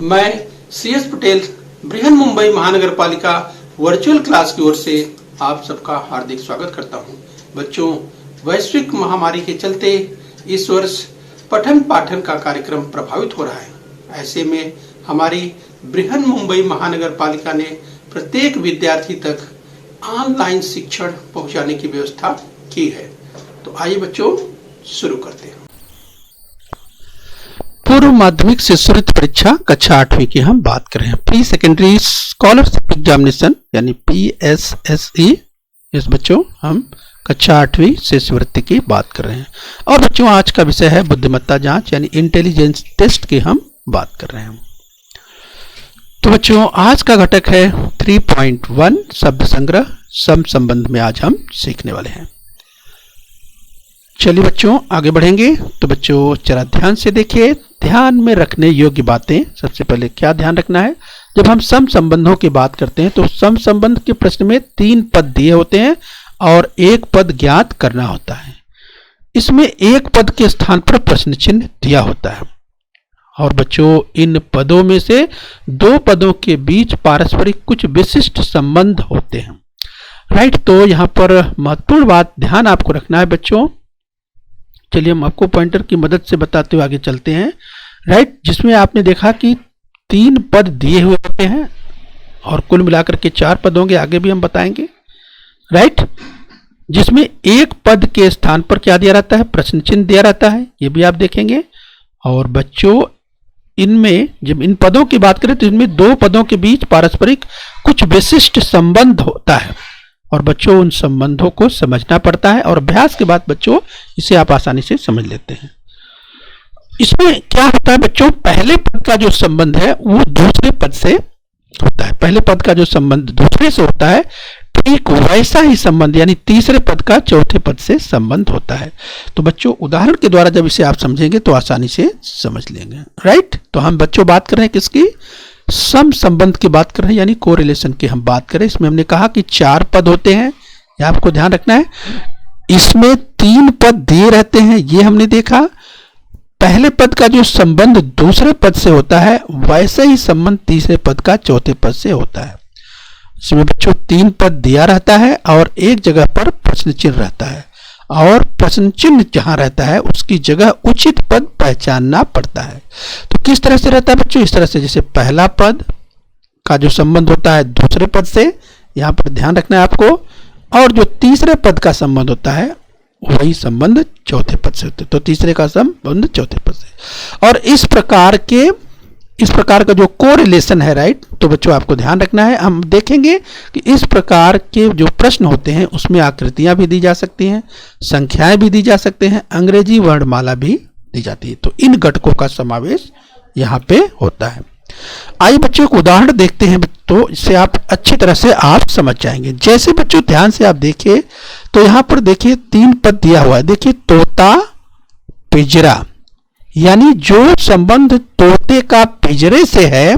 मैं CS पटेल बृहन मुंबई महानगर पालिका वर्चुअल क्लास की ओर से आप सबका हार्दिक स्वागत करता हूं। बच्चों, वैश्विक महामारी के चलते इस वर्ष पठन पाठन का कार्यक्रम प्रभावित हो रहा है। ऐसे में हमारी बृहन मुंबई महानगर पालिका ने प्रत्येक विद्यार्थी तक ऑनलाइन शिक्षण पहुंचाने की व्यवस्था की है। तो आइए बच्चों शुरू करते हैं। पूर्व माध्यमिक शिष्यवृत्ति परीक्षा कक्षा 8वीं की हम बात कर रहे हैं। प्री सेकेंडरी स्कॉलरशिप एग्जामिनेशन यानी PSSE। इस बच्चों हम कक्षा 8वीं शिष्यवृत्ति की बात कर रहे हैं। और बच्चों आज का विषय है बुद्धिमत्ता जांच यानी इंटेलिजेंस टेस्ट की हम बात कर रहे हैं। तो बच्चों आज का घटक है 3.1 शब्द संग्रह सम संबंध में आज हम सीखने वाले हैं। चलिए बच्चों आगे बढ़ेंगे। तो बच्चों जरा ध्यान से देखिए, ध्यान में रखने योग्य बातें। सबसे पहले क्या ध्यान रखना है, जब हम सम संबंधों की बात करते हैं तो सम संबंध के प्रश्न में 3 पद दिए होते हैं और 1 पद ज्ञात करना होता है। इसमें 1 पद के स्थान पर प्रश्न चिन्ह दिया होता है और बच्चों इन पदों में से 2 पदों के बीच पारस्परिक कुछ विशिष्ट संबंध होते हैं। राइट, तो यहाँ पर महत्वपूर्ण बात ध्यान आपको रखना है बच्चों। चलिए हम आपको पॉइंटर की मदद से बताते हुए आगे चलते हैं। राइट, जिसमें आपने देखा कि 3 पद दिए हुए होते हैं और कुल मिलाकर के 4 पद होंगे, आगे भी हम बताएंगे। राइट, जिसमें 1 पद के स्थान पर क्या दिया रहता है, प्रश्न चिन्ह दिया रहता है, ये भी आप देखेंगे। और बच्चों इनमें जब इन पदों की बात करें तो इनमें 2 पदों के बीच पारस्परिक कुछ विशिष्ट संबंध होता है और बच्चों उन संबंधों को समझना पड़ता है और अभ्यास के बाद बच्चों इसे आप आसानी से समझ लेते हैं। इसमें क्या होता है बच्चों, पहले पद का जो संबंध है वो दूसरे पद से होता है। पहले पद का जो संबंध दूसरे से होता है ठीक वैसा ही संबंध यानी तीसरे पद का चौथे पद से संबंध होता है। तो बच्चों उदाहरण के द्वारा जब इसे आप समझेंगे तो आसानी से समझ लेंगे। राइट, तो हम बच्चों बात कर रहे हैं किसकी, सम संबंध की बात कर रहे हैं यानी कोरिलेशन की हम बात करें। इसमें हमने कहा कि 4 पद होते हैं, यह आपको ध्यान रखना है। इसमें 3 पद दिए रहते हैं, ये हमने देखा। पहले पद का जो संबंध दूसरे पद से होता है वैसे ही संबंध तीसरे पद का चौथे पद से होता है। इसमें बच्चों 3 पद दिया रहता है और एक जगह पर प्रश्न चिन्ह रहता है और प्रश्न चिन्ह जहां रहता है उसकी जगह उचित पद पहचानना पड़ता है। तो किस तरह से रहता है बच्चों, इस तरह से जैसे पहला पद का जो संबंध होता है दूसरे पद से, यहां पर ध्यान रखना है आपको, और जो तीसरे पद का संबंध होता है वही संबंध चौथे पद से होता है। तो तीसरे का संबंध चौथे पद से। और इस प्रकार का जो कोरिलेशन है, राइट, तो बच्चों आपको ध्यान रखना है। हम देखेंगे कि इस प्रकार के जो प्रश्न होते हैं उसमें आकृतियां भी दी जा सकती हैं, संख्याएं भी दी जा सकते हैं, अंग्रेजी वर्णमाला भी दी जाती है। तो इन घटकों का समावेश यहाँ पे होता है। आइए बच्चों एक उदाहरण देखते हैं तो इससे आप अच्छी तरह से आप समझ जाएंगे। जैसे बच्चों ध्यान से आप देखिए तो यहाँ पर देखिए 3 पद दिया हुआ है। देखिए तोता पिंजरा, यानी जो संबंध तोते का पिंजरे से है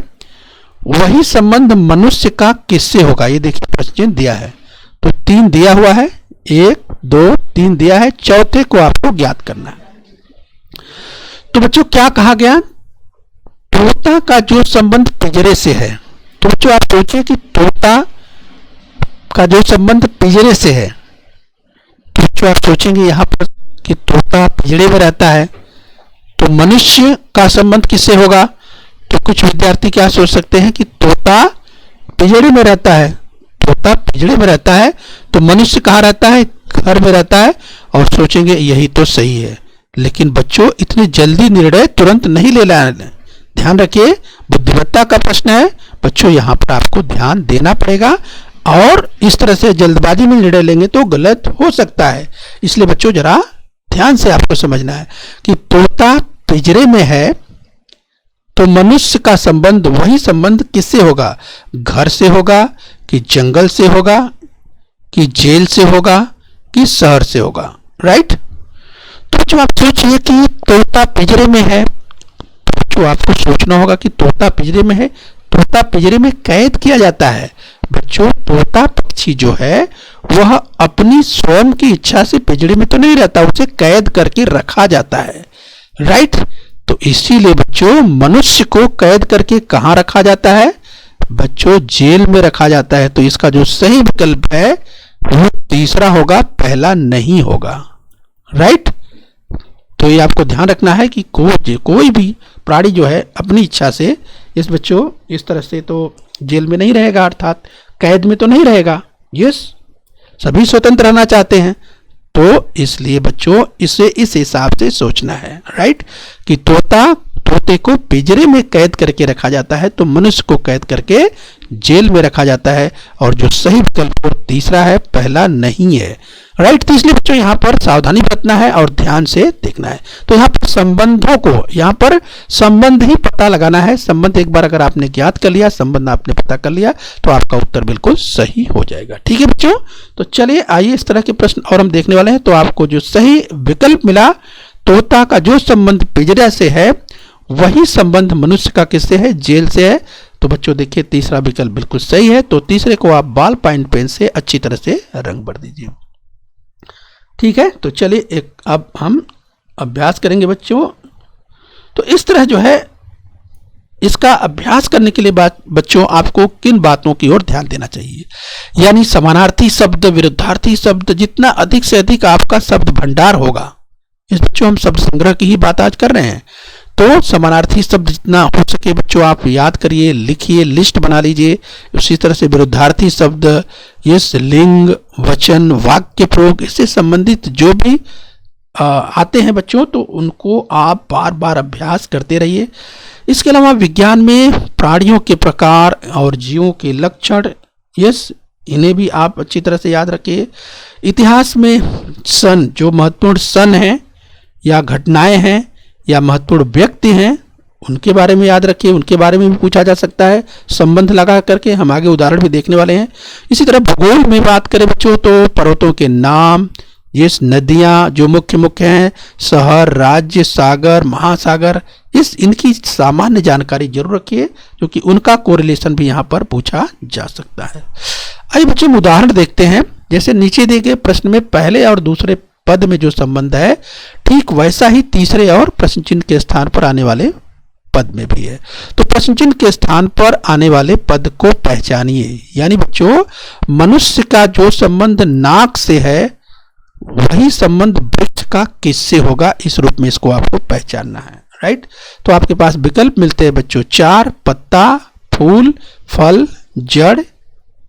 वही संबंध मनुष्य का किससे होगा। ये देखिए प्रश्न दिया है तो 3 दिया हुआ है, 1 2 3 दिया है, चौथे को आपको ज्ञात करना है। तो बच्चों क्या कहा गया, तोता का जो संबंध पिंजरे से है। तो बच्चों आप सोचिए कि तोता का जो संबंध पिंजरे से है, तो बच्चों आप सोचेंगे यहां पर कि तोता पिंजरे में रहता है तो मनुष्य का संबंध किससे होगा। तो कुछ विद्यार्थी क्या सोच सकते हैं कि तोता पिंजरे में रहता है, तोता पिंजरे में रहता है तो मनुष्य कहाँ रहता है, घर में रहता है, और सोचेंगे यही तो सही है। लेकिन बच्चों इतनी जल्दी निर्णय तुरंत नहीं ले लेना। ध्यान रखिए बुद्धिमत्ता का प्रश्न है बच्चों, यहाँ पर आपको ध्यान देना पड़ेगा और इस तरह से जल्दबाजी में निर्णय लेंगे तो गलत हो सकता है। इसलिए बच्चों जरा ध्यान से आपको समझना है कि तोता पिंजरे में है तो मनुष्य का संबंध वही संबंध किससे होगा, घर से होगा कि जंगल से होगा कि जेल से होगा कि शहर से होगा। राइट, तो जो आप सोचिए कि तोता पिंजरे में है तो आपको सोचना होगा कि तोता पिंजरे में है, तोता पिंजरे में कैद किया जाता है। बच्चों तोता पक्षी जो है वह अपनी स्वयं की इच्छा से पिंजरे में तो नहीं रहता, उसे कैद करके रखा जाता है। राइट, तो इसीलिए बच्चों मनुष्य को कैद करके कहां रखा जाता है? बच्चों जेल में रखा जाता है। तो इसका जो सही विकल्प है वो तीसरा होगा, पहला नहीं होगा। राइट। तो ये आपको ध्यान रखना है कि कोई भी प्राणी जो है अपनी इच्छा से इस बच्चों इस तरह से तो जेल में नहीं रहेगा, अर्थात कैद में तो नहीं रहेगा। यस, सभी स्वतंत्र रहना चाहते हैं। तो इसलिए बच्चों इसे इस हिसाब से सोचना है। राइट, कि तोते को पिंजरे में कैद करके रखा जाता है, तो मनुष्य को कैद करके जेल में रखा जाता है। और जो सही विकल्प तीसरा है, पहला नहीं है। राइट। तो इसलिए बच्चों यहाँ पर सावधानी बरतना है और ध्यान से देखना है। तो यहाँ पर संबंधों को, यहाँ पर संबंध ही पता लगाना है। संबंध एक बार अगर आपने ज्ञात कर लिया, संबंध आपने पता कर लिया, तो आपका उत्तर बिल्कुल सही हो जाएगा। ठीक है बच्चों। तो चलिए आइए इस तरह के प्रश्न और हम देखने वाले हैं। तो आपको जो सही विकल्प मिला, तोता का जो संबंध पिंजरा से है वही संबंध मनुष्य का किससे है? जेल से है। तो बच्चों देखिए तीसरा विकल्प बिल्कुल सही है। तो तीसरे को आप बॉल पॉइंट पेन से अच्छी तरह से रंग भर दीजिए। ठीक है। तो चलिए अब हम अभ्यास करेंगे बच्चों। तो इस तरह जो है इसका अभ्यास करने के लिए बच्चों आपको किन बातों की ओर ध्यान देना चाहिए? यानी समानार्थी शब्द, विरुद्धार्थी शब्द, जितना अधिक से अधिक आपका शब्द भंडार होगा, इस बच्चों हम शब्द संग्रह की ही बात आज कर रहे हैं, तो समानार्थी शब्द जितना हो सके बच्चों आप याद करिए, लिखिए, लिस्ट बना लीजिए। उसी तरह से विरुद्धार्थी शब्द, यस, लिंग, वचन, वाक्य प्रयोग, इससे संबंधित जो भी आते हैं बच्चों, तो उनको आप बार बार अभ्यास करते रहिए। इसके अलावा विज्ञान में प्राणियों के प्रकार और जीवों के लक्षण, यस, इन्हें भी आप अच्छी तरह से याद रखिए। इतिहास में सन, जो महत्वपूर्ण सन हैं या घटनाएं हैं या महत्वपूर्ण व्यक्ति हैं, उनके बारे में याद रखिए। उनके बारे में भी पूछा जा सकता है संबंध लगा करके। हम आगे उदाहरण भी देखने वाले हैं। इसी तरह भूगोल में बात करें बच्चों, तो पर्वतों के नाम, ये नदियां जो मुख्य हैं, शहर, राज्य, सागर, महासागर, इनकी सामान्य जानकारी जरूर रखिए, क्योंकि उनका कोरिलेशन भी यहाँ पर पूछा जा सकता है। आइए बच्चों हम उदाहरण देखते हैं। जैसे नीचे दिए गए प्रश्न में पहले और दूसरे पद में जो संबंध है, ठीक वैसा ही तीसरे और प्रश्न चिन्ह के स्थान पर आने वाले पद में भी है। तो प्रश्न चिन्ह के स्थान पर आने वाले पद को पहचानिए। यानी बच्चों मनुष्य का जो संबंध नाक से है वही संबंध वृक्ष का किससे होगा, इस रूप में इसको आपको पहचानना है। राइट। तो आपके पास विकल्प मिलते हैं बच्चों 4, पत्ता, फूल, फल, जड़,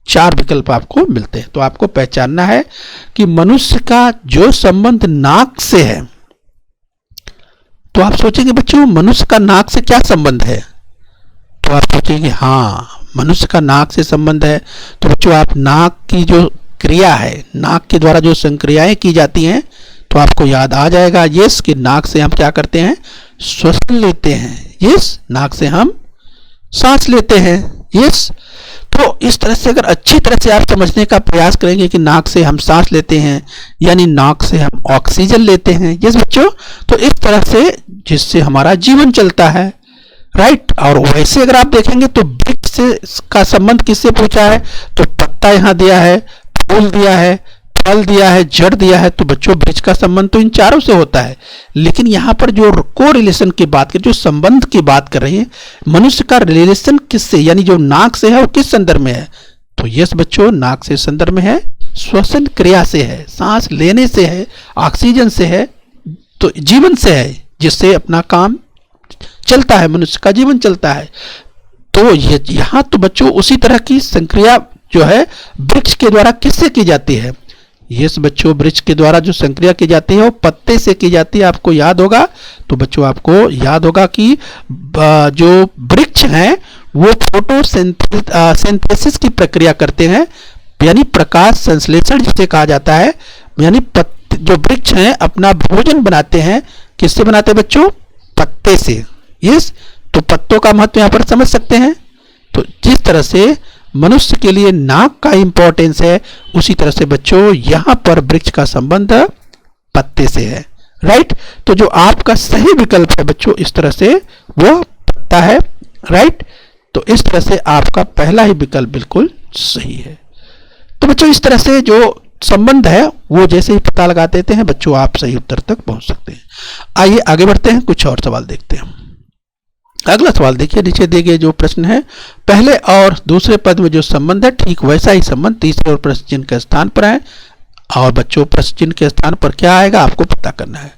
4 विकल्प आपको मिलते हैं। तो आपको पहचानना है कि मनुष्य का जो संबंध नाक से है, तो आप सोचेंगे बच्चों मनुष्य का नाक से क्या संबंध है? तो आप सोचेंगे हाँ मनुष्य का नाक से संबंध है। तो बच्चों आप नाक की जो क्रिया है, नाक के द्वारा जो संक्रियाएं की जाती हैं, तो आपको याद आ जाएगा यस कि नाक से हम क्या करते हैं? श्वसन लेते हैं। यस, नाक से हम सांस लेते हैं। यस। तो इस तरह से अगर अच्छी तरह से आप समझने का प्रयास करेंगे कि नाक से हम सांस लेते हैं, यानी नाक से हम ऑक्सीजन लेते हैं। यस बच्चों। तो इस तरह से जिससे हमारा जीवन चलता है। राइट। और वैसे अगर आप देखेंगे तो वृक्ष से का संबंध किससे पूछा है? तो पत्ता यहाँ दिया है, फूल दिया है, फल दिया है, जड़ दिया है। तो बच्चों वृक्ष का संबंध तो इन चारों से होता है। लेकिन यहाँ पर जो को रिलेशन की बात कर, जो संबंध की बात कर रही है, मनुष्य का रिलेशन किससे, यानी जो नाक से है वो किस संदर्भ में है? तो यस बच्चों नाक से संदर्भ में है, श्वसन क्रिया से है, सांस लेने से है, ऑक्सीजन से है, तो जीवन से है, जिससे अपना काम चलता है, मनुष्य का जीवन चलता है। तो यहाँ तो बच्चों उसी तरह की संक्रिया जो है वृक्ष के द्वारा किससे की जाती है? यस बच्चों वृक्ष के द्वारा जो संक्रिया की जाती है वो पत्ते से की जाती है। आपको याद होगा। तो बच्चों आपको याद होगा कि जो वृक्ष हैं वो फोटोसिंथेसिस की प्रक्रिया करते हैं, यानी प्रकाश संश्लेषण जिसे कहा जाता है। यानी जो वृक्ष हैं अपना भोजन बनाते हैं, किससे बनाते हैं बच्चों? पत्ते से। यस। तो पत्तों का महत्व यहाँ पर समझ सकते हैं। तो जिस तरह से मनुष्य के लिए नाक का इंपॉर्टेंस है, उसी तरह से बच्चों यहां पर वृक्ष का संबंध पत्ते से है। राइट। तो जो आपका सही विकल्प है बच्चों इस तरह से वो पत्ता है। राइट। तो इस तरह से आपका पहला ही विकल्प बिल्कुल सही है। तो बच्चों इस तरह से जो संबंध है वो जैसे ही पता लगा देते हैं बच्चों, आप सही उत्तर तक पहुंच सकते हैं। आइए आगे बढ़ते हैं, कुछ और सवाल देखते हैं। अगला सवाल देखिए, नीचे दिए गए जो प्रश्न है, पहले और दूसरे पद में जो संबंध है ठीक वैसा ही संबंध तीसरे और प्रश्न चिन्ह के स्थान पर है। और बच्चों प्रश्न चिन्ह के स्थान पर क्या आएगा आपको पता करना है।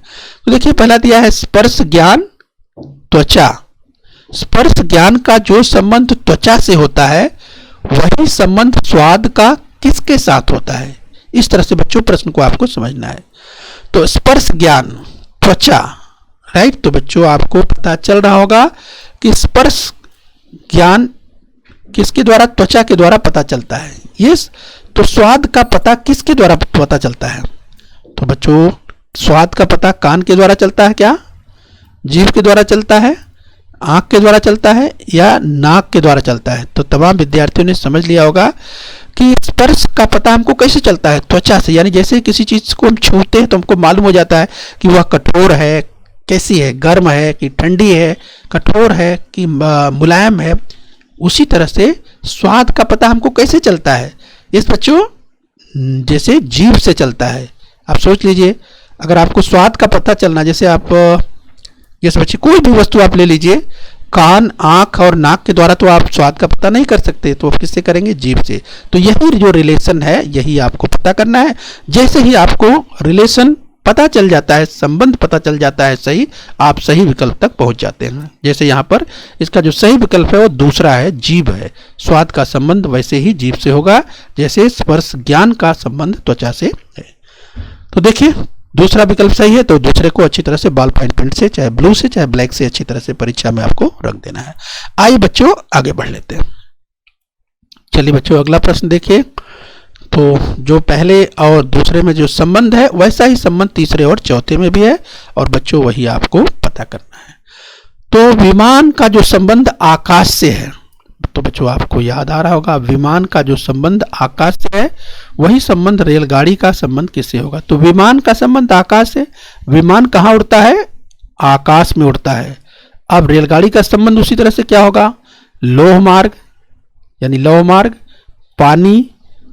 तो देखिए पहला दिया है स्पर्श ज्ञान त्वचा। स्पर्श ज्ञान का जो संबंध त्वचा से होता है वही संबंध स्वाद का किसके साथ होता है। इस तरह से बच्चों प्रश्न को आपको समझना है। तो स्पर्श ज्ञान त्वचा, राइट। तो बच्चों आपको पता चल रहा होगा कि स्पर्श ज्ञान किसके द्वारा, त्वचा के द्वारा पता चलता है। यस, तो स्वाद का पता किसके द्वारा पता चलता है। तो बच्चों स्वाद का पता कान के द्वारा चलता है क्या, जीभ के द्वारा चलता है, आंख के द्वारा चलता है या नाक के द्वारा चलता है। तो तमाम विद्यार्थियों ने समझ लिया होगा कि स्पर्श का पता हमको कैसे चलता है, त्वचा से। यानी जैसे किसी चीज को हम छूते हैं तो हमको मालूम हो जाता है कि वह कठोर है, कैसी है, गर्म है कि ठंडी है, कठोर है कि मुलायम है। उसी तरह से स्वाद का पता हमको कैसे चलता है, इस बच्चों जैसे जीभ से चलता है। आप सोच लीजिए, अगर आपको स्वाद का पता चलना, जैसे आप जैसे बच्चे कोई भी वस्तु आप ले लीजिए, कान, आंख और नाक के द्वारा तो आप स्वाद का पता नहीं कर सकते, तो आप किससे करेंगे, जीभ से। तो यही जो रिलेशन है यही आपको पता करना है। जैसे ही आपको रिलेशन पता चल जाता है, संबंध पता चल जाता है सही, आप सही विकल्प तक पहुंच जाते हैं। जैसे यहाँ पर इसका जो सही विकल्प है वो दूसरा है, जीभ है। स्वाद का संबंध वैसे ही जीभ से होगा जैसे स्पर्श ज्ञान का संबंध त्वचा से है। तो देखिए दूसरा विकल्प सही है, तो दूसरे को अच्छी तरह से बॉल पॉइंट पेन से, चाहे ब्लू से चाहे ब्लैक से अच्छी तरह से परीक्षा में आपको रख देना है। आइए बच्चों आगे बढ़ लेते हैं। चलिए बच्चों अगला प्रश्न देखिए। तो जो पहले और दूसरे में जो संबंध है वैसा ही संबंध तीसरे और चौथे में भी है, और बच्चों वही आपको पता करना है। तो विमान का जो संबंध आकाश से है, तो बच्चों आपको याद आ रहा होगा, विमान का जो संबंध आकाश से है वही संबंध रेलगाड़ी का संबंध किससे होगा। तो विमान का संबंध आकाश से, विमान कहाँ उड़ता है, आकाश में उड़ता है। अब रेलगाड़ी का संबंध उसी तरह से क्या होगा, लौह मार्ग, यानी लौह मार्ग, पानी,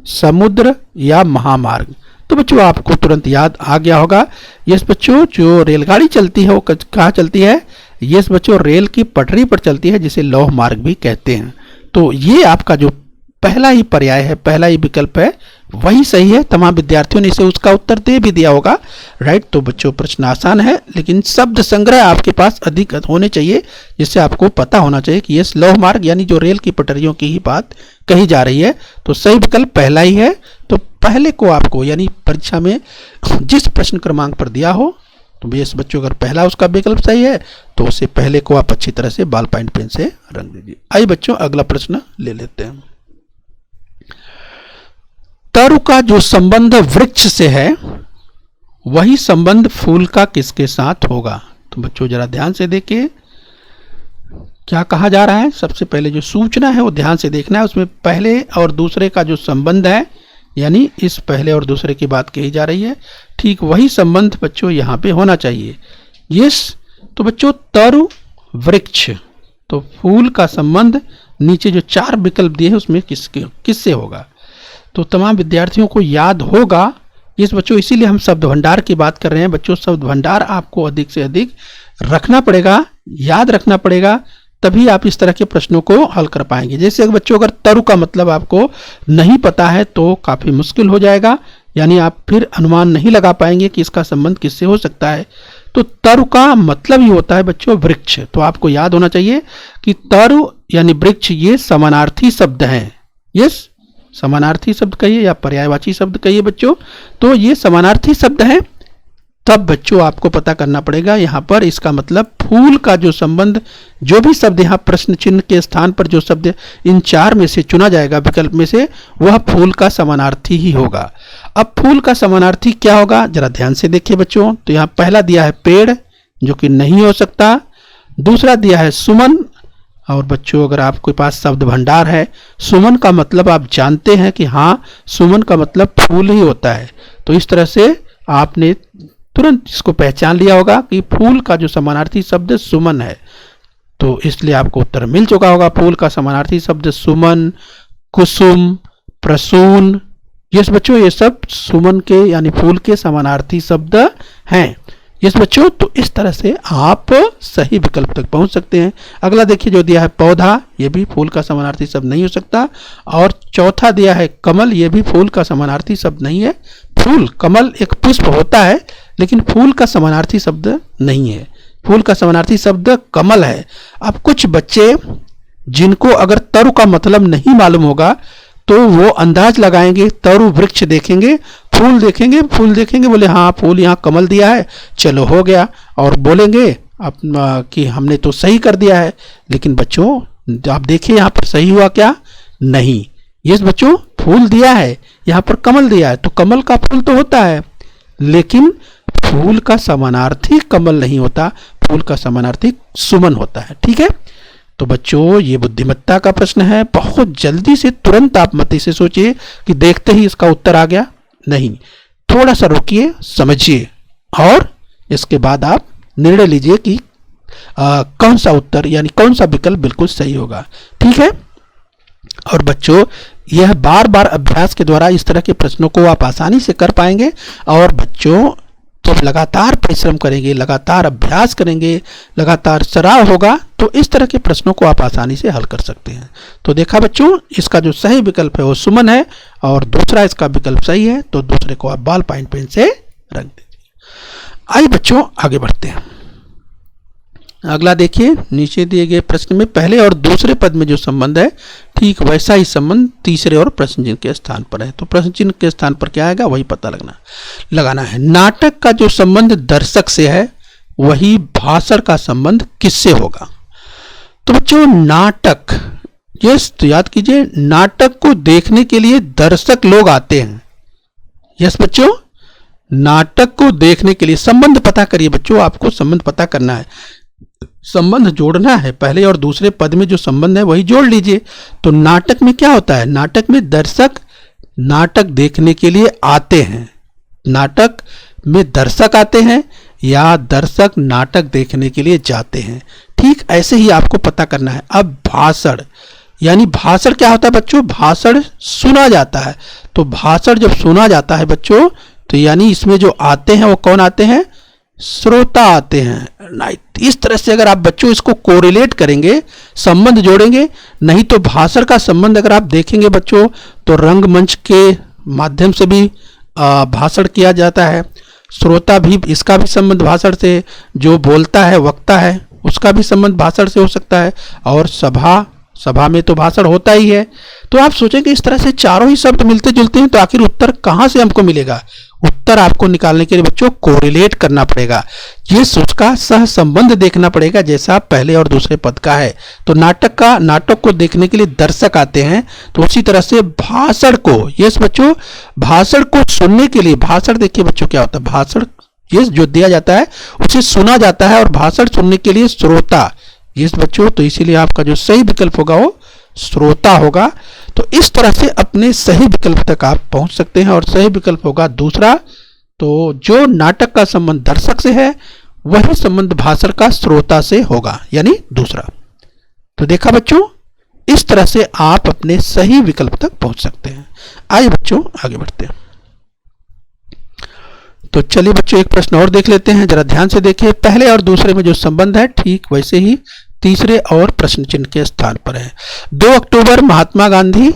समुद्र या महामार्ग। तो बच्चों आपको तुरंत याद आ गया होगा। यस बच्चों, जो रेलगाड़ी चलती है वो कहाँ चलती है, यस बच्चों रेल की पटरी पर चलती है, जिसे लौह मार्ग भी कहते हैं। तो ये आपका जो पहला ही पर्याय है, पहला ही विकल्प है, वही सही है। तमाम विद्यार्थियों ने इसे उसका उत्तर दे भी दिया होगा, राइट। तो बच्चों प्रश्न आसान है, लेकिन शब्द संग्रह आपके पास अधिक होने चाहिए, जिससे आपको पता होना चाहिए कि यस लौह मार्ग यानी जो रेल की पटरियों की ही बात कही जा रही है। तो सही विकल्प पहला ही है। तो पहले को आपको, यानी परीक्षा में जिस प्रश्न क्रमांक पर दिया हो, तो यस बच्चों अगर पहला उसका विकल्प सही है तो उसे पहले को आप अच्छी तरह से बॉल पॉइंट पेन से रंग दीजिए। आइए बच्चों अगला प्रश्न ले लेते हैं। तरु का जो संबंध वृक्ष से है वही संबंध फूल का किसके साथ होगा। तो बच्चों जरा ध्यान से देखिए क्या कहा जा रहा है। सबसे पहले जो सूचना है वो ध्यान से देखना है, उसमें पहले और दूसरे का जो संबंध है, यानी इस पहले और दूसरे की बात कही जा रही है, ठीक वही संबंध बच्चों यहाँ पे होना चाहिए। यस, तो बच्चों तरु वृक्ष, तो फूल का संबंध नीचे जो चार विकल्प दिए हैं उसमें किससे होगा। तो तमाम विद्यार्थियों को याद होगा। इस बच्चों इसीलिए हम शब्द भंडार की बात कर रहे हैं। बच्चों शब्द भंडार आपको अधिक से अधिक रखना पड़ेगा, याद रखना पड़ेगा, तभी आप इस तरह के प्रश्नों को हल कर पाएंगे। जैसे बच्चों अगर तरु का मतलब आपको नहीं पता है तो काफ़ी मुश्किल हो जाएगा, यानी आप फिर अनुमान नहीं लगा पाएंगे कि इसका संबंध किससे हो सकता है। तो तरु का मतलब ही होता है बच्चों वृक्ष। तो आपको याद होना चाहिए कि तरु यानी वृक्ष ये समानार्थी शब्द हैं। यस, समानार्थी शब्द कहिए या पर्यायवाची शब्द कहिए बच्चों, तो ये समानार्थी शब्द हैं। तब बच्चों आपको पता करना पड़ेगा यहाँ पर इसका मतलब फूल का जो संबंध, जो भी शब्द यहाँ प्रश्न चिन्ह के स्थान पर जो शब्द इन चार में से चुना जाएगा विकल्प में से, वह फूल का समानार्थी ही होगा। अब फूल का समानार्थी क्या होगा जरा ध्यान से देखिए बच्चों। तो यहाँ पहला दिया है पेड़, जो कि नहीं हो सकता। दूसरा दिया है सुमन, और बच्चों अगर आपके पास शब्द भंडार है, सुमन का मतलब आप जानते हैं कि हाँ सुमन का मतलब फूल ही होता है। तो इस तरह से आपने तुरंत इसको पहचान लिया होगा कि फूल का जो समानार्थी शब्द सुमन है। तो इसलिए आपको उत्तर मिल चुका होगा। फूल का समानार्थी शब्द सुमन, कुसुम, प्रसून, यस बच्चों, ये सब सुमन के यानी फूल के समानार्थी शब्द हैं। यस बच्चों, तो इस तरह से आप सही विकल्प तक पहुंच सकते हैं। अगला देखिए जो दिया है पौधा, ये भी फूल का समानार्थी शब्द नहीं हो सकता। और चौथा दिया है कमल, ये भी फूल का समानार्थी शब्द नहीं है। फूल, कमल एक पुष्प होता है लेकिन फूल का समानार्थी शब्द नहीं है। फूल का समानार्थी शब्द कमल है। अब कुछ बच्चे जिनको अगर तरु का मतलब नहीं मालूम होगा तो वो अंदाज लगाएंगे, तरु वृक्ष देखेंगे, फूल देखेंगे, बोले हाँ फूल यहाँ कमल दिया है, चलो हो गया, और बोलेंगे कि हमने तो सही कर दिया है। लेकिन बच्चों आप देखिए यहाँ पर सही हुआ क्या? नहीं। यस बच्चों, फूल दिया है, यहाँ पर कमल दिया है, तो कमल का फूल तो होता है लेकिन फूल का समानार्थी कमल नहीं होता, फूल का समानार्थी सुमन होता है। ठीक है, तो बच्चों ये बुद्धिमत्ता का प्रश्न है। बहुत जल्दी से तुरंत आप मत इसे सोचिए कि देखते ही इसका उत्तर आ गया, नहीं, थोड़ा सा रुकिए, समझिए और इसके बाद आप निर्णय लीजिए कि कौन सा उत्तर यानी कौन सा विकल्प बिल्कुल सही होगा। ठीक है, और बच्चों यह बार बार अभ्यास के द्वारा इस तरह के प्रश्नों को आप आसानी से कर पाएंगे। और बच्चों तो लगातार परिश्रम करेंगे, लगातार अभ्यास करेंगे, लगातार सराव होगा तो इस तरह के प्रश्नों को आप आसानी से हल कर सकते हैं। तो देखा बच्चों, इसका जो सही विकल्प है वो सुमन है और दूसरा इसका विकल्प सही है, तो दूसरे को आप बॉल पॉइंट पेन से रख दीजिए। आइए बच्चों आगे बढ़ते हैं। अगला देखिए, नीचे दिए गए प्रश्न में पहले और दूसरे पद में जो संबंध है ठीक वैसा ही संबंध तीसरे और प्रश्न चिन्ह के स्थान पर है। तो प्रश्न चिन्ह के स्थान पर क्या आएगा वही पता लगाना है। नाटक का जो संबंध दर्शक से है वही भाषण का संबंध किससे होगा? तो बच्चों नाटक, यस तो याद कीजिए, नाटक को देखने के लिए दर्शक लोग आते हैं। यस बच्चों, नाटक को देखने के लिए संबंध पता करिए बच्चों, आपको संबंध पता करना है, संबंध जोड़ना है। पहले और दूसरे पद में जो संबंध है वही जोड़ लीजिए। तो नाटक में क्या होता है? नाटक में दर्शक नाटक देखने के लिए आते हैं, नाटक में दर्शक आते हैं या दर्शक नाटक देखने के लिए जाते हैं। ठीक ऐसे ही आपको पता करना है। अब भाषण, यानी भाषण क्या होता है बच्चों? भाषण सुना जाता है। तो भाषण जब सुना जाता है बच्चों तो यानी इसमें जो आते हैं वो कौन आते हैं? श्रोता आते हैं। राइट, इस तरह से अगर आप बच्चों इसको कोरिलेट करेंगे, संबंध जोड़ेंगे, नहीं तो भाषण का संबंध अगर आप देखेंगे बच्चों तो रंगमंच के माध्यम से भी भाषण किया जाता है, श्रोता भी, इसका भी संबंध भाषण से, जो बोलता है वक्ता है उसका भी संबंध भाषण से हो सकता है, और सभा में तो भाषण होता ही है। तो आप सोचेंगे इस तरह से चारों ही शब्द मिलते जुलते हैं तो आखिर उत्तर कहां से हमको मिलेगा? उत्तर आपको निकालने के लिए बच्चों कोरिलेट करना पड़ेगा, ये उसका सह संबंध देखना पड़ेगा जैसा पहले और दूसरे पद का है। तो नाटक को देखने के लिए दर्शक आते हैं, तो उसी तरह से भाषण को, यस बच्चों, भाषण को सुनने के लिए, भाषण देखिए बच्चों क्या होता है, भाषण ये जो दिया जाता है उसे सुना जाता है और भाषण सुनने के लिए श्रोता, यस बच्चों, तो इसीलिए आपका जो सही विकल्प होगा वो श्रोता होगा। तो इस तरह से अपने सही विकल्प तक आप पहुंच सकते हैं और सही विकल्प होगा दूसरा। तो जो नाटक का संबंध दर्शक से है वही संबंध भाषण का श्रोता से होगा, यानी दूसरा। तो देखा बच्चों, इस तरह से आप अपने सही विकल्प तक पहुंच सकते हैं। आइए बच्चों आगे बढ़ते हैं। तो चलिए बच्चों एक प्रश्न और देख लेते हैं, जरा ध्यान से देखिए। पहले और दूसरे में जो संबंध है ठीक वैसे ही तीसरे और प्रश्न चिन्ह के स्थान पर है। 2 अक्टूबर महात्मा गांधी,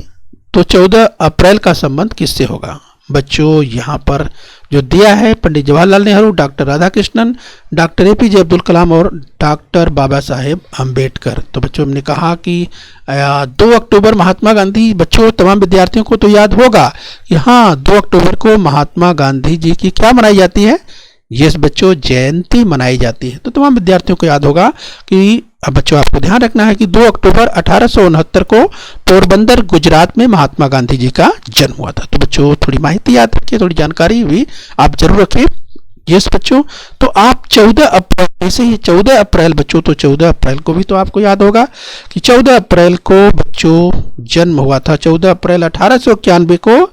तो 14 अप्रैल का संबंध किससे होगा? बच्चों यहाँ पर जो दिया है Pandit Jawaharlal Nehru, doctor Radhakrishnan, doctor APJ Abdul Kalam और डॉक्टर बाबा साहेब अम्बेडकर। तो बच्चों हमने कहा कि 2 अक्टूबर महात्मा गांधी, बच्चों तमाम विद्यार्थियों को तो याद होगा कि हाँ 2 अक्टूबर को महात्मा गांधी जी की क्या मनाई जाती है? यस बच्चों, जयंती मनाई जाती है। तो तमाम विद्यार्थियों को याद होगा कि अब बच्चों आपको ध्यान रखना है कि 2 अक्टूबर 1869 को पोरबंदर गुजरात में महात्मा गांधी जी का जन्म हुआ था। तो बच्चों थोड़ी माहिती याद रखिए, थोड़ी जानकारी भी आप जरूर रखिए। यस बच्चों, तो आप 14 अप्रैल, ऐसे ही 14 अप्रैल बच्चों, तो 14 अप्रैल को भी तो आपको याद होगा कि 14 अप्रैल को बच्चों जन्म हुआ था। 14 अप्रैल 1891 को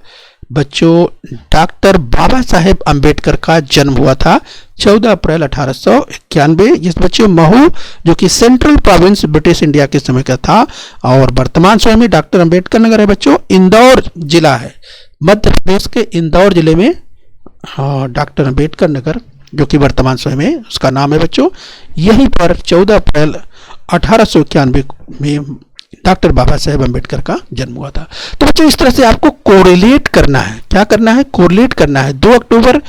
बच्चों डॉक्टर बाबा साहेब अम्बेडकर का जन्म हुआ था। 14 अप्रैल 1891। जिस बच्चों महू जो कि सेंट्रल प्रोविंस ब्रिटिश इंडिया के समय का था और वर्तमान समय में डॉक्टर अम्बेडकर नगर है बच्चों, इंदौर जिला है। मध्य प्रदेश के इंदौर जिले में डॉक्टर अंबेडकर नगर, जो कि वर्तमान समय में उसका नाम है बच्चों, यहीं पर 14 अप्रैल 1891 में डॉक्टर बाबा साहेब अम्बेडकर का जन्म हुआ था। तो बच्चों इस तरह से आपको कोरिलेट करना है। क्या करना है? कोरिलेट करना है। 2 अक्टूबर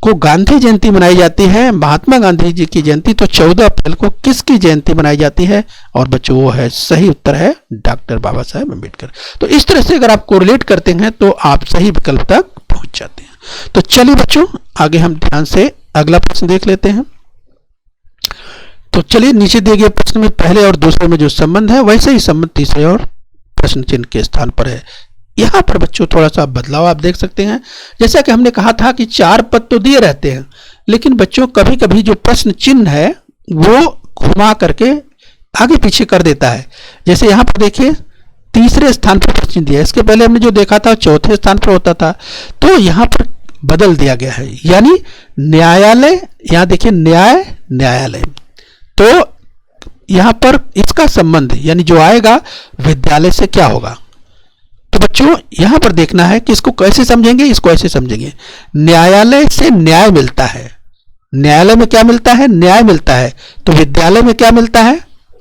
को गांधी जयंती मनाई जाती है, महात्मा गांधी जी की जयंती, तो 14 अप्रैल को किसकी जयंती मनाई जाती है? और बच्चों वो है, सही उत्तर है डॉक्टर बाबा साहेब अम्बेडकर। तो इस तरह से अगर आप कोरिलेट करते हैं तो आप सही विकल्प तक पहुंच जाते हैं। तो चलिए बच्चों आगे हम ध्यान से अगला प्रश्न देख लेते हैं। तो चलिए, नीचे दिए गए प्रश्न में पहले और दूसरे में जो संबंध है वैसे ही संबंध तीसरे और प्रश्न चिन्ह के स्थान पर है। यहां पर बच्चों थोड़ा सा बदलाव आप देख सकते हैं। जैसा कि हमने कहा था कि 4 पद तो दिए रहते हैं, लेकिन बच्चों कभी कभी जो प्रश्न चिन्ह है वो घुमा करके आगे पीछे कर देता है। जैसे यहां पर देखिए, तीसरे स्थान पर प्रश्न दिया है, इसके पहले हमने जो देखा था चौथे स्थान पर होता था, तो यहां पर बदल दिया गया है, यानी न्यायालय। यहां देखिए न्यायालय, तो यहां पर इसका संबंध यानी जो आएगा विद्यालय से क्या होगा। तो बच्चों यहां पर देखना है कि इसको कैसे समझेंगे, इसको ऐसे समझेंगे, न्यायालय से न्याय मिलता है। न्यायालय में क्या मिलता है? न्याय मिलता है। तो विद्यालय में क्या मिलता है?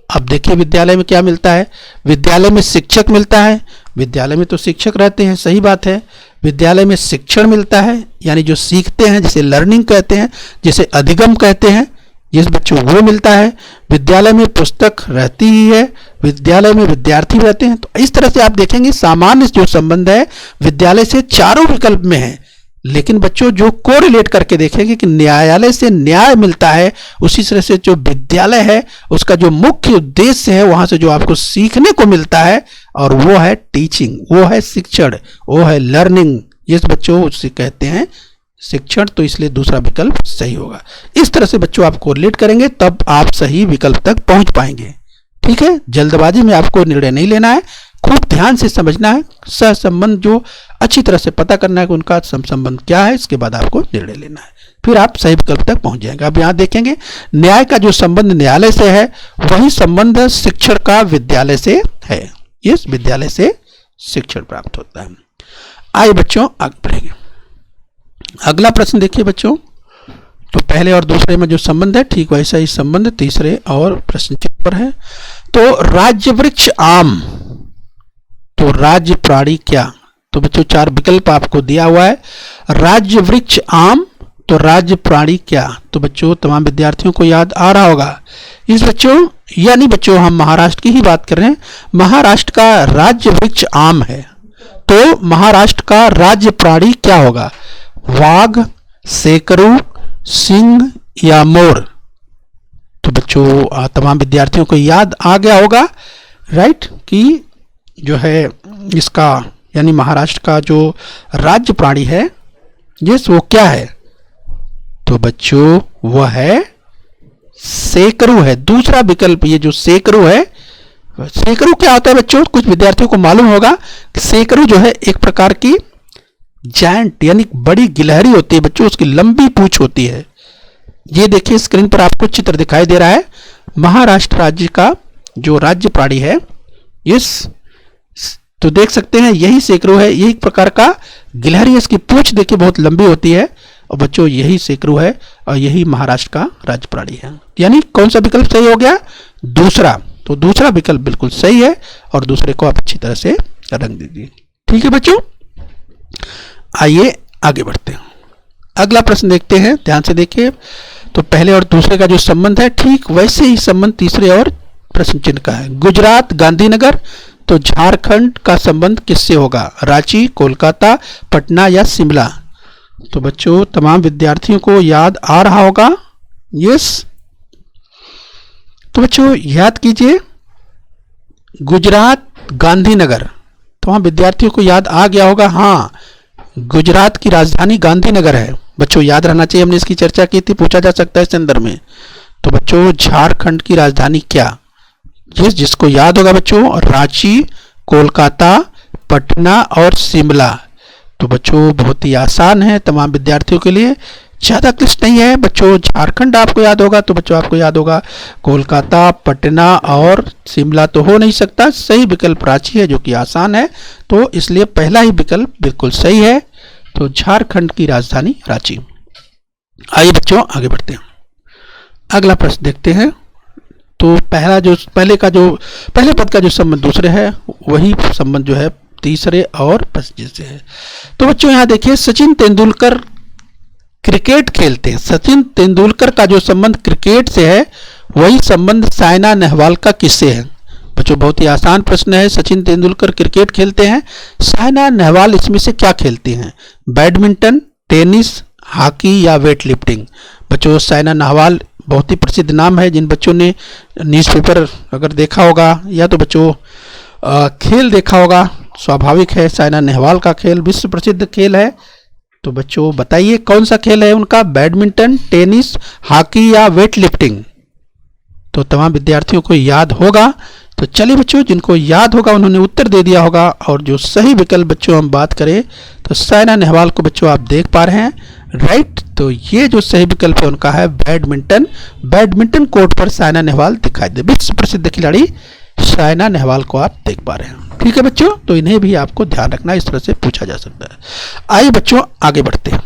अब देखिए विद्यालय में क्या मिलता है। विद्यालय में शिक्षक मिलता है। विद्यालय में तो शिक्षक रहते हैं, सही बात है। विद्यालय में शिक्षण मिलता है, यानी जो सीखते हैं, जिसे लर्निंग कहते हैं, जिसे अधिगम कहते हैं, जिस बच्चों वो मिलता है। विद्यालय में पुस्तक रहती ही है, विद्यालय में विद्यार्थी रहते हैं। तो इस तरह से आप देखेंगे सामान्य जो संबंध है विद्यालय से चारों विकल्प में है, लेकिन बच्चों जो कोरिलेट करके देखेंगे कि न्यायालय से न्याय मिलता है, उसी तरह से जो विद्यालय है उसका जो मुख्य उद्देश्य है वहां से जो आपको सीखने को मिलता है, और वो है टीचिंग, वो है शिक्षण, वो है लर्निंग, जिस बच्चों उसे कहते हैं शिक्षण। तो इसलिए दूसरा विकल्प सही होगा। इस तरह से बच्चों आप कोरिलेट करेंगे तब आप सही विकल्प तक पहुंच पाएंगे। ठीक है, जल्दबाजी में आपको निर्णय नहीं लेना है, खूब ध्यान से समझना है, सहसंबंध जो अच्छी तरह से पता करना है कि उनका संबंध क्या है, इसके बाद आपको निर्णय लेना है, फिर आप सही विकल्प तक पहुंच जाएंगे। अब यहां देखेंगे न्याय का जो संबंध न्यायालय से है वही संबंध शिक्षण का विद्यालय से है। इस विद्यालय से शिक्षण प्राप्त होता है। आइए बच्चों आगे बढ़ेंगे। अगला प्रश्न देखिए बच्चों, तो पहले और दूसरे में जो संबंध है ठीक वैसा ही संबंध तीसरे और प्रश्न चिन्ह पर है। तो राज्य वृक्ष आम, तो राज्य प्राणी क्या? तो बच्चों 4 विकल्प आपको दिया हुआ है। राज्य वृक्ष आम, तो राज्य प्राणी क्या? तो बच्चों तमाम विद्यार्थियों को याद आ रहा होगा इस बच्चों, यानी बच्चों हम महाराष्ट्र की ही बात कर रहे हैं। महाराष्ट्र का राज्य वृक्ष आम है, तो महाराष्ट्र का राज्य प्राणी क्या होगा? वाघ, सेकरू, सिंह या मोर? तो बच्चों तमाम विद्यार्थियों को याद आ गया होगा राइट, कि जो है इसका यानी महाराष्ट्र का जो राज्य प्राणी है वो क्या है? तो बच्चों वह है सेकरू है। दूसरा विकल्प ये जो सेकरू है, सेकरू क्या होता है बच्चों? कुछ विद्यार्थियों को मालूम होगा कि सेकरू जो है एक प्रकार की जायंट यानी बड़ी गिलहरी होती है बच्चों, उसकी लंबी पूंछ होती है। ये देखिए स्क्रीन पर आपको चित्र दिखाई दे रहा है। महाराष्ट्र राज्य का जो राज्य प्राणी है इस, तो देख सकते हैं यही सेकरू है, यही एक प्रकार का गिलहरी, इसकी पूंछ देखिए बहुत लंबी होती है, और बच्चों यही सेकरू है और यही महाराष्ट्र का राज्य प्राणी है। यानी कौन सा विकल्प सही हो गया? दूसरा। तो दूसरा विकल्प बिल्कुल सही है, और दूसरे को आप अच्छी तरह से रंग दीजिए। ठीक है बच्चों, आइए आगे बढ़ते हैं। अगला प्रश्न देखते हैं, ध्यान से देखिए। तो पहले और दूसरे का जो संबंध है ठीक वैसे ही संबंध तीसरे और प्रश्न चिन्ह का है। गुजरात, गांधीनगर, तो झारखंड का संबंध किससे होगा? रांची, कोलकाता, पटना या शिमला? तो बच्चों तमाम विद्यार्थियों को याद आ रहा होगा। यस, तो बच्चों याद कीजिए गुजरात, गांधीनगर, तमाम विद्यार्थियों को याद आ गया होगा। हाँ, गुजरात की राजधानी गांधीनगर है बच्चों, याद रहना चाहिए, हमने इसकी चर्चा की थी, पूछा जा सकता है इस संदर्भ में। तो बच्चों झारखंड की राजधानी क्या? जिसको याद होगा बच्चों, रांची, कोलकाता, पटना और शिमला। तो बच्चों बहुत ही आसान है तमाम विद्यार्थियों के लिए, ज़्यादा क्लिष्ट नहीं है बच्चों। झारखंड आपको याद होगा तो बच्चों आपको याद होगा कोलकाता, पटना और शिमला तो हो नहीं सकता। सही विकल्प रांची है जो कि आसान है, तो इसलिए पहला ही विकल्प बिल्कुल सही है। तो झारखंड की राजधानी रांची। आइए बच्चों आगे बढ़ते हैं, अगला प्रश्न देखते हैं। तो पहले पद का जो संबंध दूसरे है वही संबंध जो है तीसरे और पश्चिम से है। तो बच्चों यहाँ देखिए, सचिन तेंदुलकर क्रिकेट खेलते हैं। सचिन तेंदुलकर का जो संबंध क्रिकेट से है वही संबंध साइना नेहवाल का किससे है? बच्चों बहुत ही आसान प्रश्न है। सचिन तेंदुलकर क्रिकेट खेलते हैं, साइना नेहवाल इसमें से क्या खेलती हैं? बैडमिंटन, टेनिस, हॉकी या वेट लिफ्टिंग? बच्चों साइना नेहवाल बहुत ही प्रसिद्ध नाम है। जिन बच्चों ने न्यूज़पेपर अगर देखा होगा या तो बच्चों खेल देखा होगा, स्वाभाविक है साइना नेहवाल का खेल विश्व प्रसिद्ध खेल है। तो बच्चों बताइए कौन सा खेल है उनका? बैडमिंटन, टेनिस, हॉकी या वेट लिफ्टिंग? तो तमाम विद्यार्थियों को याद होगा। तो चलिए बच्चों, जिनको याद होगा उन्होंने उत्तर दे दिया होगा। और जो सही विकल्प बच्चों हम बात करें तो साइना नेहवाल को बच्चों आप देख पा रहे हैं, राइट। तो ये जो सही विकल्प है उनका है बैडमिंटन। बैडमिंटन कोर्ट पर साइना नेहवाल दिखाई दे, विश्व प्रसिद्ध खिलाड़ी साइना नेहवाल को आप देख पा रहे हैं। ठीक है बच्चों, तो इन्हें भी आपको ध्यान रखना, इस तरह से पूछा जा सकता है। आइए बच्चों आगे बढ़ते हैं।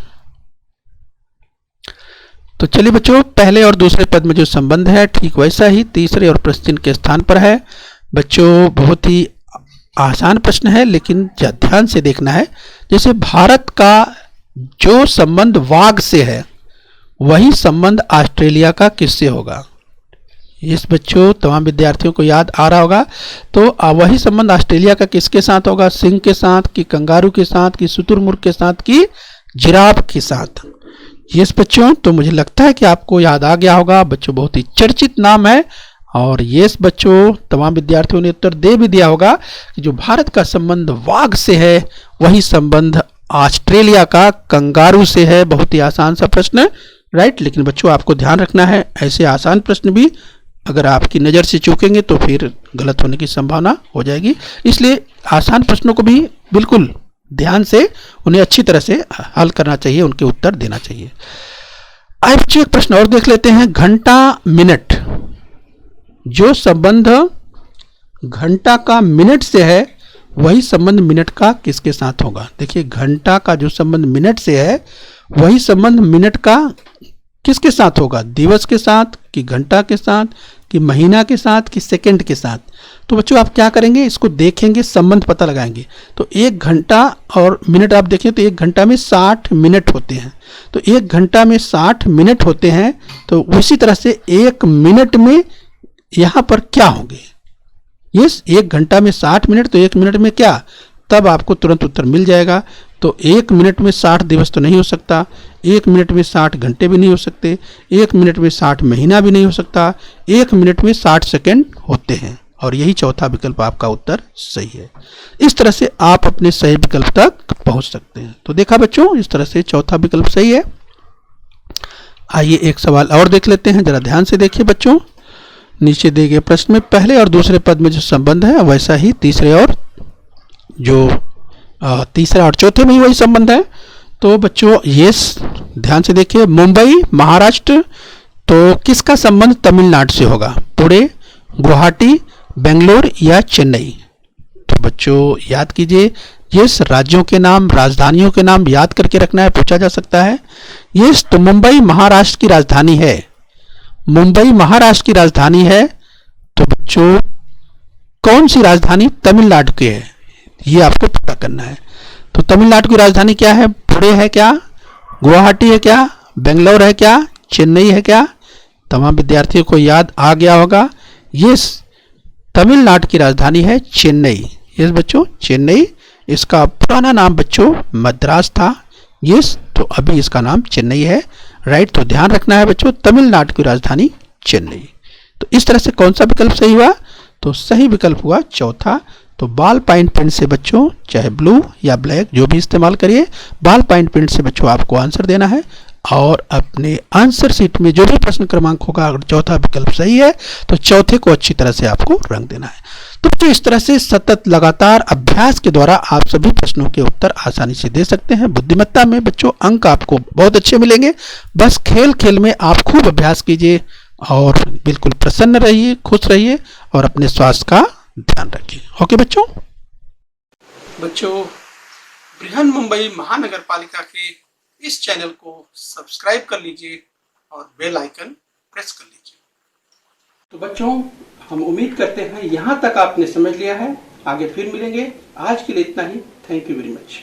तो चलिए बच्चों, पहले और दूसरे पद में जो संबंध है ठीक वैसा ही तीसरे और प्रश्न के स्थान पर है। बच्चों बहुत ही आसान प्रश्न है, लेकिन ध्यान से देखना है। जैसे भारत का जो संबंध वाघ से है वही संबंध ऑस्ट्रेलिया का किससे होगा? इस बच्चों तमाम विद्यार्थियों को याद आ रहा होगा। तो वही संबंध ऑस्ट्रेलिया का किसके साथ होगा? सिंह के साथ, कि कंगारू के साथ, कि शुतुरमुर्ग के साथ, कि जिराफ के साथ? यस बच्चों, तो मुझे लगता है कि आपको याद आ गया होगा। बच्चों बहुत ही चर्चित नाम है। और यस बच्चों तमाम विद्यार्थियों ने उत्तर दे भी दिया होगा कि जो भारत का संबंध वाघ से है वही संबंध ऑस्ट्रेलिया का कंगारू से है। बहुत ही आसान सा प्रश्न, राइट। लेकिन बच्चों आपको ध्यान रखना है, ऐसे आसान प्रश्न भी अगर आपकी नज़र से चूकेंगे तो फिर गलत होने की संभावना हो जाएगी। इसलिए आसान प्रश्नों को भी बिल्कुल ध्यान से उन्हें अच्छी तरह से हल करना चाहिए, उनके उत्तर देना चाहिए। आइए बच्चों एक प्रश्न और देख लेते हैं। घंटा मिनट, जो संबंध घंटा का मिनट से है वही संबंध मिनट का किसके साथ होगा? देखिए घंटा का जो संबंध मिनट से है वही संबंध मिनट का किसके साथ होगा? दिवस के साथ, कि घंटा के साथ, कि महीना के साथ, कि सेकंड के साथ? तो बच्चों आप क्या करेंगे, इसको देखेंगे, संबंध पता लगाएंगे। तो एक घंटा और मिनट आप देखें तो एक घंटा में 60 मिनट होते हैं। तो एक घंटा में 60 मिनट होते हैं, तो उसी तरह से एक मिनट में यहाँ पर क्या होंगे? यस, एक घंटा में 60 मिनट, तो एक मिनट में क्या? तब आपको तुरंत उत्तर मिल जाएगा। तो एक मिनट में 60 दिवस तो नहीं हो सकता, एक मिनट में 60 घंटे भी नहीं हो सकते, एक मिनट में 60 महीना भी नहीं हो सकता, एक मिनट में 60 सेकंड होते हैं। और यही चौथा विकल्प आपका उत्तर सही है। इस तरह से आप अपने सही विकल्प तक पहुंच सकते हैं। तो देखा बच्चों, इस तरह से चौथा विकल्प सही है। आइए एक सवाल और देख लेते हैं, जरा ध्यान से देखिए बच्चों। नीचे दिए गए प्रश्न में पहले और दूसरे पद में जो संबंध है वैसा ही तीसरे और चौथे में ही वही संबंध है। तो बच्चों ये ध्यान से देखिए, मुंबई महाराष्ट्र, तो किसका संबंध तमिलनाडु से होगा? पुणे, गुवाहाटी, बेंगलोर या चेन्नई? तो बच्चों याद कीजिए, ये राज्यों के नाम, राजधानियों के नाम याद करके रखना है, पूछा जा सकता है। ये तो मुंबई महाराष्ट्र की राजधानी है, मुंबई महाराष्ट्र की राजधानी है। तो बच्चों कौन सी राजधानी तमिलनाडु की है ये आपको पता करना है। तो तमिलनाडु की राजधानी क्या है? पुणे है क्या? गुवाहाटी है क्या? बेंगलोर है क्या? चेन्नई है क्या? तमाम विद्यार्थियों को याद आ गया होगा। ये तमिलनाडु की राजधानी है चेन्नई। यस बच्चों, चेन्नई। इसका पुराना नाम बच्चों मद्रास था। यस, तो अभी इसका नाम चेन्नई है, राइट। तो ध्यान रखना है बच्चों, तमिलनाडु की राजधानी चेन्नई। तो इस तरह से कौन सा विकल्प सही हुआ? तो सही विकल्प हुआ चौथा, तो बॉल पॉइंट पेन से बच्चों, चाहे ब्लू या ब्लैक जो भी इस्तेमाल करिए, बॉल पॉइंट पेन से बच्चों आपको आंसर देना है और अपने आंसर शीट में जो भी प्रश्न क्रमांक होगा, अगर चौथा विकल्प सही है तो चौथे को अच्छी तरह से आपको रंग देना है। तो इस तरह से सतत लगातार अभ्यास के द्वारा आप सभी प्रश्नों के उत्तर आसानी से दे सकते हैं। बुद्धिमत्ता में बच्चों अंक आपको बहुत अच्छे मिलेंगे। बस खेल खेल में आप खूब अभ्यास कीजिए और बिल्कुल प्रसन्न रहिए, खुश रहिए और अपने स्वास्थ्य का ध्यान रखिए। ओके बच्चों। बृहन मुंबई महानगर पालिका के इस चैनल को सब्सक्राइब कर लीजिए और बेल आइकन प्रेस कर लीजिए। तो बच्चों, हम उम्मीद करते हैं यहाँ तक आपने समझ लिया है। आगे फिर मिलेंगे। आज के लिए इतना ही। Thank you very much.